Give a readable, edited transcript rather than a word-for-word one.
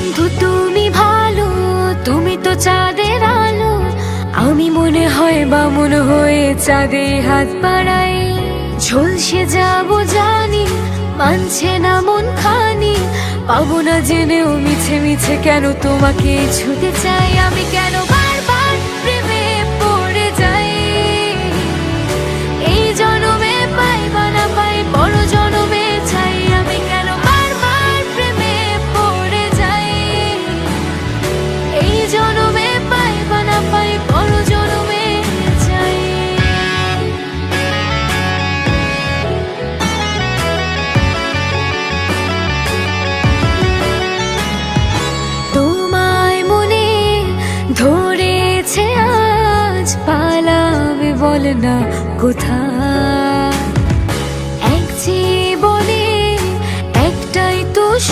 বন্ধু তুমি ভালো, তুমি তো চাঁদের আলো। আমি মনে হয় বামুন হয়ে চাঁদে হাত বাড়াই। ঝলসে যাব জানি, মানছে না মন খানি। পাবো না জেনেও মিছে মিছে কেন তোমাকে ছুতে চাই। আমি কেন বারবার প্রেমে পড়ে যাই। এই জনমে পাই বা না পাই, বড় জনমে চাই। আমি কেন বারবার প্রেমে পড়ে যাই। এই জনমে পাই বা না পাই, বড় জনমে চাই। তোমায় মনে ধরেছে আজ, পালাবে বল না কোথায়।